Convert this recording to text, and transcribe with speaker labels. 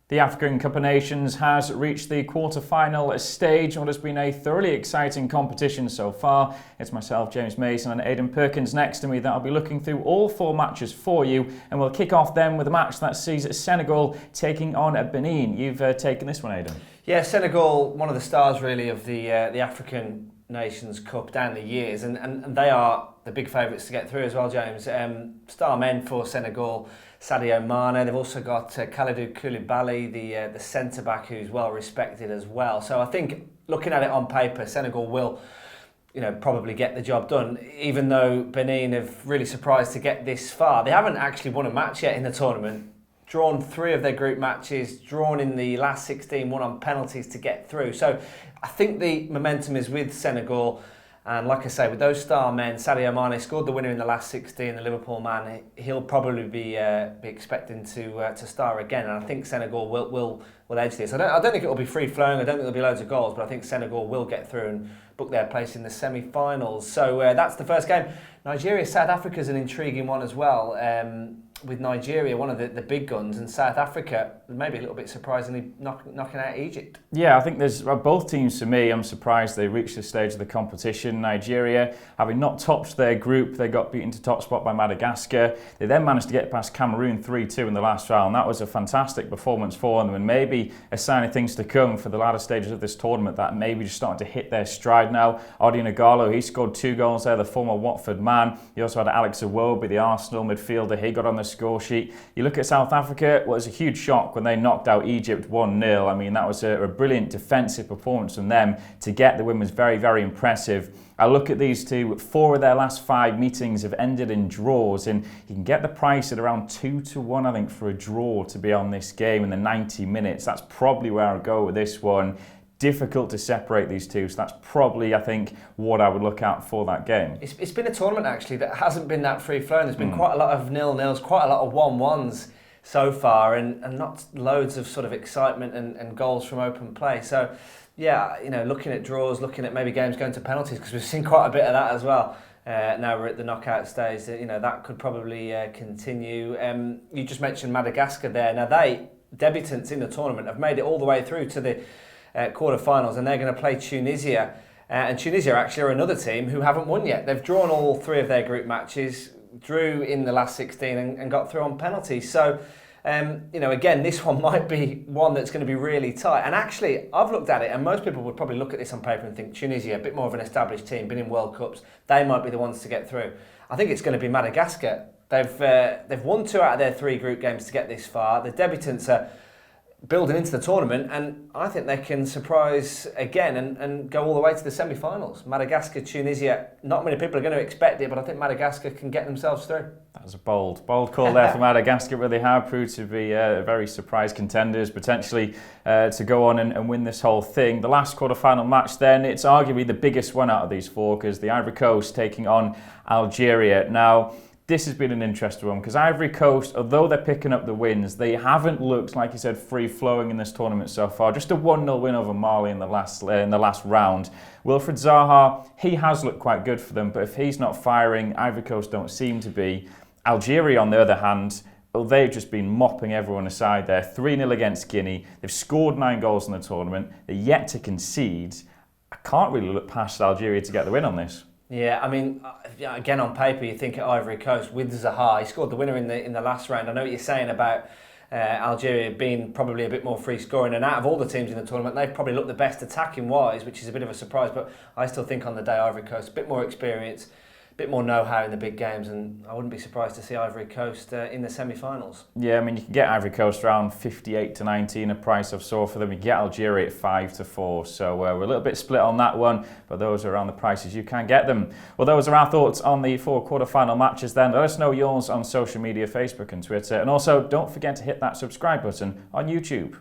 Speaker 1: The African Cup of Nations has reached the quarter-final stage. What has been a thoroughly exciting competition so far. It's myself, James Mason and Aidan Perkins next to me that I'll be looking through all four matches for you. And we'll kick off then with a match that sees Senegal taking on Benin. You've taken this one, Aidan.
Speaker 2: Yeah, Senegal, one of the stars really of the African Nations Cup down the years. And they are the big favourites to get through as well, James. Star men for Senegal. Sadio Mane. They've also got Kalidou Koulibaly, the centre-back, who's well respected as well. So I think, looking at it on paper, Senegal will, probably get the job done. Even though Benin have really surprised to get this far, they haven't actually won a match yet in the tournament. Drawn 3 of their group matches, drawn in the last 16, won on penalties to get through. So I think the momentum is with Senegal. And like I say, with those star men, Sadio Mane scored the winner in the last 16, the Liverpool man. He'll probably be expecting to star again. And I think Senegal will edge this. I don't think it will be free-flowing. I don't think there'll be loads of goals, but I think Senegal will get through and book their place in the semi-finals. So that's the first game. Nigeria-South Africa is an intriguing one as well. With Nigeria, one of the big guns, and South Africa, maybe a little bit surprisingly, knocking out Egypt.
Speaker 1: Yeah, I think there's both teams, for me, I'm surprised they reached this stage of the competition. Nigeria, having not topped their group, they got beaten to top spot by Madagascar. They then managed to get past Cameroon 3-2 in the last round. That was a fantastic performance for them, and maybe a sign of things to come for the latter stages of this tournament, that maybe just starting to hit their stride now. Odion Ighalo, he scored 2 goals there, the former Watford man. You also had Alex Iwobi, the Arsenal midfielder. He got on the score sheet. You look at South Africa, it was a huge shock when they knocked out Egypt 1-0. I mean, that was a brilliant defensive performance from them. To get the win was very, very impressive. I look at these two, 4 of their last 5 meetings have ended in draws, and you can get the price at around 2-1, I think, for a draw to be on this game in the 90 minutes. That's probably where I'll go with this one. Difficult to separate these two, so that's probably, I think, what I would look out for that game.
Speaker 2: It's been a tournament, actually, that hasn't been that free-flowing. There's been quite a lot of 0-0s, quite a lot of 1-1s so far, and not loads of sort of excitement and goals from open play. So, yeah, looking at draws, looking at maybe games going to penalties, because we've seen quite a bit of that as well. Now we're at the knockout stage, that could probably continue. You just mentioned Madagascar there. Now, they, debutants in the tournament, have made it all the way through to the quarter-finals, and they're going to play Tunisia. And Tunisia actually are another team who haven't won yet. They've drawn all 3 of their group matches, drew in the last 16 and got through on penalties. So, again, this one might be one that's going to be really tight. And actually, I've looked at it, and most people would probably look at this on paper and think Tunisia, a bit more of an established team, been in World Cups, they might be the ones to get through. I think it's going to be Madagascar. They've won 2 out of their 3 group games to get this far. The debutants are building into the tournament, and I think they can surprise again and go all the way to the semi-finals. Madagascar, Tunisia, not many people are going to expect it, but I think Madagascar can get themselves through.
Speaker 1: That was a bold call there for Madagascar, where they have proved to be very surprise contenders, potentially to go on and win this whole thing. The last quarter-final match then, it's arguably the biggest one out of these 4, because the Ivory Coast taking on Algeria. Now, this has been an interesting one, because Ivory Coast, although they're picking up the wins, they haven't looked, like you said, free-flowing in this tournament so far. Just a 1-0 win over Mali in the last round. Wilfried Zaha, he has looked quite good for them, but if he's not firing, Ivory Coast don't seem to be. Algeria, on the other hand, well, they've just been mopping everyone aside there. 3-0 against Guinea. They've scored 9 goals in the tournament. They're yet to concede. I can't really look past Algeria to get the win on this.
Speaker 2: Yeah, I mean, again, on paper, you think at Ivory Coast with Zaha, he scored the winner in the last round. I know what you're saying about Algeria being probably a bit more free scoring, and out of all the teams in the tournament, they've probably looked the best attacking wise, which is a bit of a surprise. But I still think on the day Ivory Coast, a bit more experience, a bit more know-how in the big games, and I wouldn't be surprised to see Ivory Coast in the semi-finals.
Speaker 1: Yeah, I mean, you can get Ivory Coast around 58-19, a price I've saw for them. You can get Algeria at 5-4, so we're a little bit split on that one, but those are around the prices you can get them. Well, those are our thoughts on the 4 quarter-final matches then. Let us know yours on social media, Facebook and Twitter, and also don't forget to hit that subscribe button on YouTube.